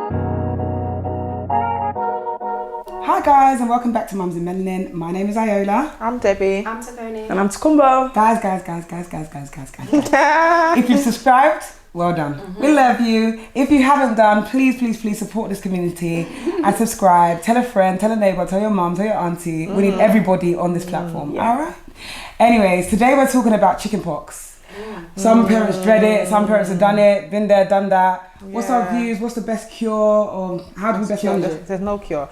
Hi guys, and welcome back to Mums in Melanin. My name is Iola. I'm Debbie. I'm Tavoni. And I'm Takumbo. Guys. If you've subscribed, well done. We love you. If you haven't done, please support this community and subscribe. Tell a friend, tell a neighbour, tell your mum, tell your auntie. We need everybody on this platform. Yeah. All right? Anyways, today we're talking about chickenpox. Some parents dread it, some parents have done it, been there, done that. What's our views? What's the best cure? Or how do we best manage it? There's no cure.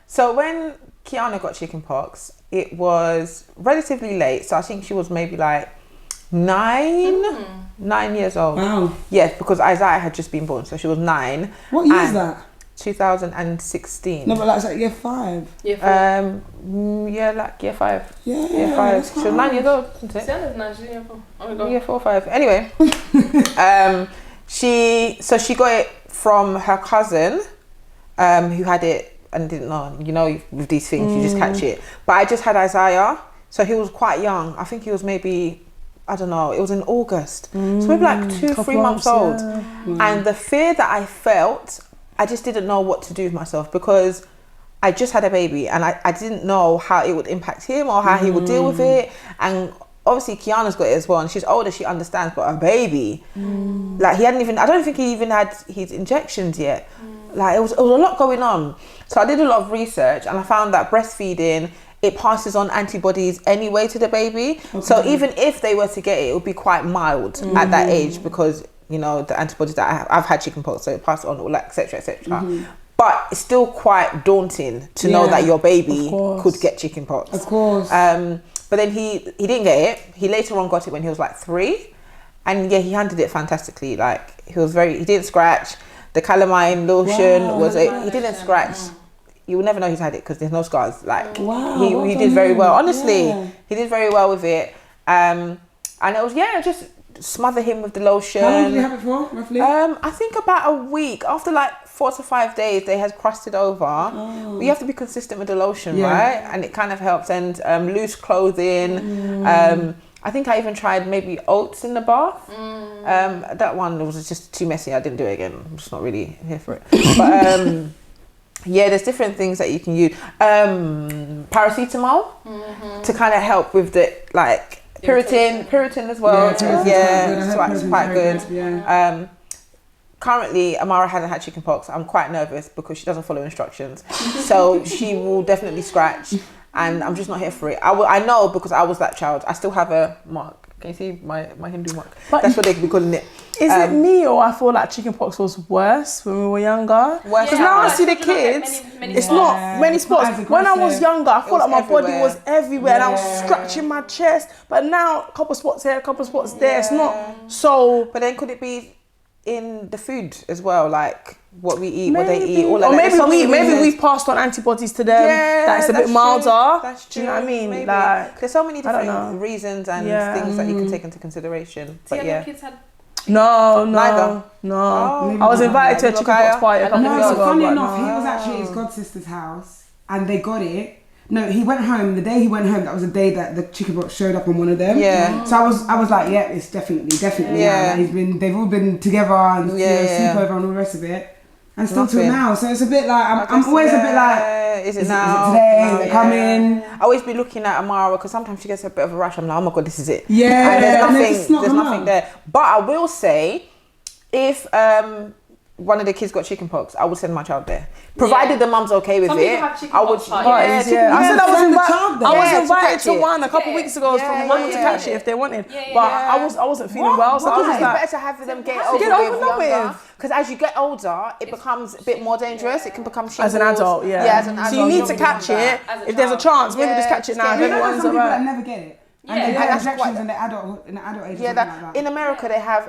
So when Kiana got chickenpox, it was relatively late. So I think she was maybe like 9 years old. Wow. Yes, because Isaiah had just been born, so she was 9. What year is that? 2016. No, but like, it's like year 5. Year 5. Yeah, like year 5. Yeah, Year 5. She was 9 years old, isn't it? Sienna's 9, she's year 4. Oh my god. Year 4 or 5. Anyway, she got it from her cousin, who had it and didn't know. You know, with these things, you just catch it. But I just had Isaiah, so he was quite young. I think he was maybe, I don't know, it was in August. So maybe like 2-3 months old. And the fear that I felt, I just didn't know what to do with myself because I just had a baby and I didn't know how it would impact him or how he would deal with it. And obviously Kiana's got it as well and she's older, she understands, but a baby, like he hadn't even, I don't think he even had his injections yet. Like it was a lot going on. So I did a lot of research and I found that breastfeeding, it passes on antibodies anyway to the baby. Okay. So even if they were to get it, it would be quite mild at that age because, you know, the antibodies that I've had chickenpox, so it passed on, all that, etc., etc. But it's still quite daunting to know that your baby could get chickenpox. Of course. But then he didn't get it. He later on got it when he was like 3, and yeah, he handled it fantastically. Like he didn't scratch. The calamine lotion he didn't scratch. You will never know he's had it because there's no scars. Like he did very well. Honestly, he did very well with it. And it was just smother him with the lotion. How long did you have it for, roughly? I think about a week. After like 4 to 5 days, they had crusted over. You have to be consistent with the lotion, right? And it kind of helps. And loose clothing. I think I even tried maybe oats in the bath. That one was just too messy. I didn't do it again. I'm just not really here for it. But yeah, there's different things that you can use. Paracetamol to kind of help with the like Piriton as well. It's quite good. Yeah. Currently, Amara hasn't had chickenpox. I'm quite nervous because she doesn't follow instructions. So she will definitely scratch and I'm just not here for it. I know because I was that child. I still have a mark. Can you see my Hindu mark? But that's what they could be calling it. Is it me or I feel like chickenpox was worse when we were younger? Because now I see the kids, it's not many spots. When I was younger, I felt like my body was everywhere and I was scratching my chest. But now, a couple spots here, a couple spots there. It's not so... But then could it be in the food as well? Like what we eat, what they eat, all like that. Or maybe we've passed on antibodies to them. That's a bit milder. That's Do true. you know what I mean? Maybe. Like, there's so many different reasons and things that you can take into consideration. But your kids had No. Neither. I was invited to a chickenpox party a couple of years ago. Funny enough, he was actually at his godsister's house and they got it. No, he went home. The day he went home, that was the day that the chickenpox showed up on one of them. Yeah. So I was like, yeah, it's definitely. Yeah. Like they've all been together and sleepover and all the rest of it, and still till now. So it's a bit like I'm always a bit like, is it now? Is it today? Is it coming? I always be looking at Amara because sometimes she gets a bit of a rush. I'm like, oh my god, this is it. Yeah. And there's nothing there. But I will say, if one of the kids got chickenpox, I would send my child there, provided the mum's okay with it. I would. I said I was invited to one a couple weeks ago from the mum to catch it if they wanted, but I wasn't feeling well, so I was just like, it's better to have them get over with. Because as you get older, it becomes a bit more dangerous. It can become shingles. As an adult, as an adult. So you need to catch it if there's a chance. Maybe just catch it now. Some people that never get it. And they get injections in the adult age. Yeah, in America they have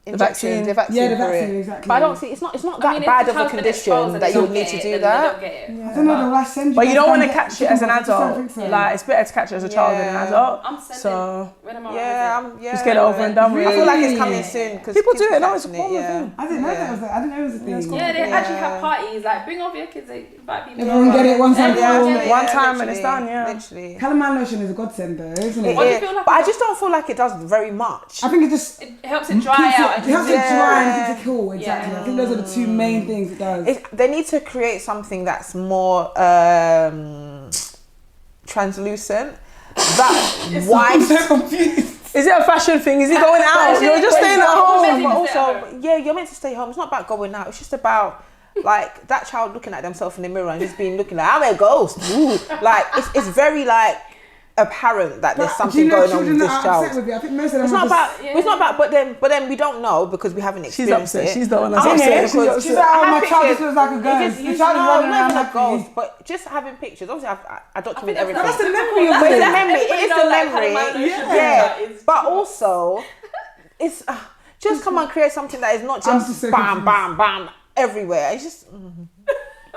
injections. The vaccine, exactly. But I don't see it's not that bad of a condition that you would need to do that. I don't know. They'll send you. But you don't want to catch it as an adult. Like it's better to catch it as a child than an adult. I'm sending. Just get it over and done with. I feel like it's coming soon because people do it. No, it's a common thing. I didn't know that was. I didn't know it was a thing. Yeah, they actually have parties. Like bring over your kids. They invite people. Everyone get it one time. One time and it's done. Yeah. Literally. Calamine lotion is a godsend though, isn't it? But I just don't feel like it does very much. I think it helps it dry out. It helps it dry and keeps it cool. Exactly. I think those are the two main things it does. They need to create something that's more translucent. That white. I'm so confused. Is it a fashion thing? Is it going out? You're just staying at home. But also, yeah, you're meant to stay home. It's not about going out. It's just about like that child looking at themselves in the mirror and just being looking like, I'm a ghost. Ooh. Like it's very like apparent that there's something going on with this child. With I think most of them It's not about. It's not about. But then we don't know because we haven't She's experienced upset. it. She's the one that's I'm upset. upset. She's like, oh, my child just looks like a ghost. The child is running around like a ghost. But just having pictures. Obviously, I document everything. That's the memory of But it. it's the memory. It is the memory. Yeah. But also, it's just come and create something that is not just bam, bam, bam everywhere. It's just.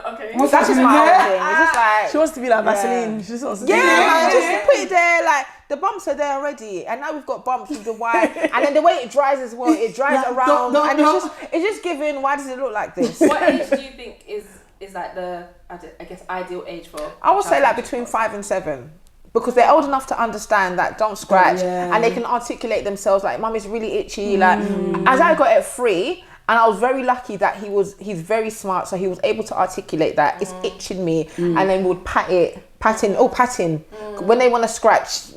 Okay. That's just my own thing. It's just like She wants to be like Vaseline. She just wants to just put it there. Like the bumps are there already, and now we've got bumps with the white, and then the way it dries as well, it dries around, and it's just giving. Why does it look like this? What age do you think is like the I guess ideal age for? I would say like between 5 and 7. Because they're old enough to understand that don't scratch, and they can articulate themselves. Like, Mum is really itchy. Like, as I got at 3, and I was very lucky that he's very smart, so he was able to articulate that it's itching me, and then would patting. When they want to scratch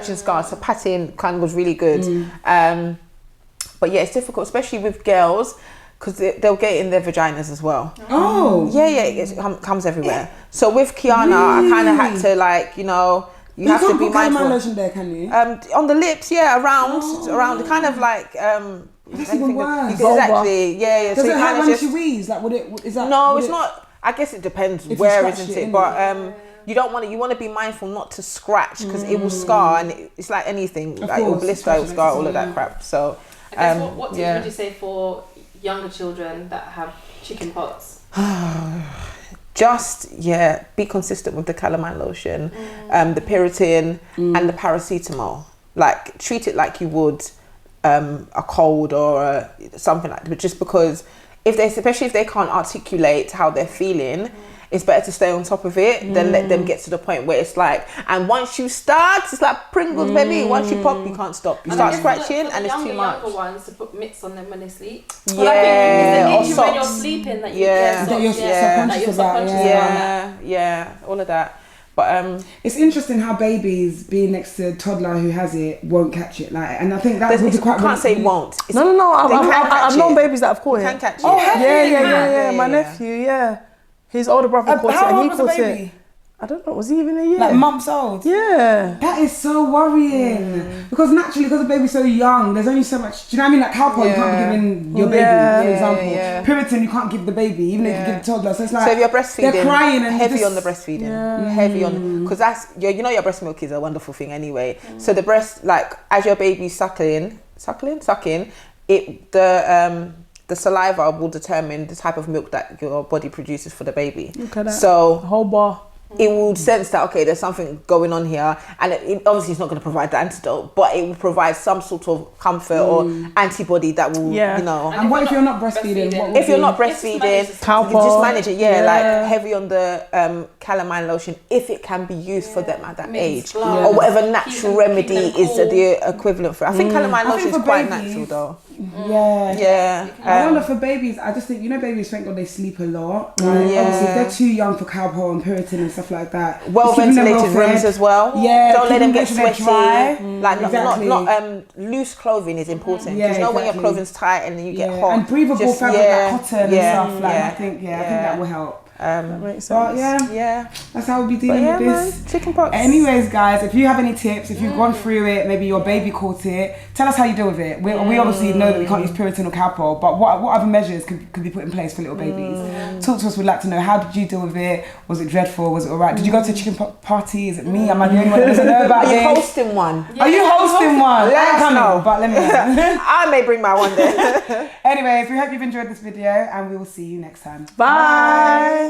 and scar, so patting kind of was really good. But yeah, it's difficult, especially with girls, because they'll get it in their vaginas as well. Oh. Yeah, it comes everywhere. So with Kiana, I kind of had to like, you have to be mindful. Lotion there, can you? On the lips, around, kind of like That's even worse. Exactly, yeah. Does so it hurt when just, she wheezes? Like, is that? No, it's not. I guess it depends if where, you scratch isn't it, it? But you don't want to. You want to be mindful not to scratch because it will scar, and it's like anything. Like it will blister, it will scar, all of that crap. So, I guess what tips would you say for younger children that have chicken pox? Just be consistent with the calamine lotion, the Piriton, and the paracetamol. Like treat it like you would a cold or something like that. But just because especially if they can't articulate how they're feeling, it's better to stay on top of it than let them get to the point where it's like, and once you start, it's like Pringles, baby. Once you pop, you can't stop. You start scratching, and it's too much. Younger ones to put mitts on them when they sleep. Yeah, I think it's or when you're socks. sleeping that you that get you're subconscious about. Yeah, all of that. But it's interesting how babies being next to a toddler who has it won't catch it. Like, and I think that would be quite. Can't say won't. No. I've known babies that have caught it. Can catch it. Oh, Yeah. My nephew, his older brother caught it, how and old he was the caught baby? it. I don't know. Was he even a year? Like months old. Yeah. That is so worrying because naturally, because the baby's so young, there's only so much. Do you know what I mean? Like Calpol, you can't be giving your baby, for example. Piriton, you can't give the baby, even if you give the toddler. So it's like, so if you're breastfeeding, they're crying and heavy on the breastfeeding, heavy on, because that's your breast milk is a wonderful thing anyway. So the breast, like as your baby's sucking, the saliva will determine the type of milk that your body produces for the baby. Look at that. So a whole bar. It will sense that, okay, there's something going on here, and obviously it's not going to provide the antidote, but it will provide some sort of comfort or antibody that will, And what if you're not breastfeeding? If you're not breastfeeding, you just manage it, like heavy on the calamine lotion if it can be used for them at that age, or whatever natural remedy is the equivalent for it. I think calamine lotion is quite natural though. I wonder for babies, I just think, babies, thank God they sleep a lot. Obviously, if they're too young for Calpol and Piriton and stuff like that. Well ventilated rooms as well. Yeah, don't let them get sweaty. Dry. Like not loose clothing is important because when your clothing's tight and then you get hot. And breathable fabric like cotton and stuff. Like I think that will help. That makes sense. But that's how we'll be dealing with this. Chicken pox. Anyways, guys, if you have any tips, if you've gone through it, maybe your baby caught it, tell us how you deal with it. We obviously know that we can't use Piriton or Calpol, but what other measures could be put in place for little babies? Talk to us. We'd like to know, how did you deal with it? Was it dreadful? Was it alright? Did you go to a chicken pox party? Is it me? Am I the only one that doesn't know about this? Are you hosting one? Are you hosting one? Let us know. But let me know. I may bring my one there. Anyways, we hope you've enjoyed this video and we will see you next time. Bye.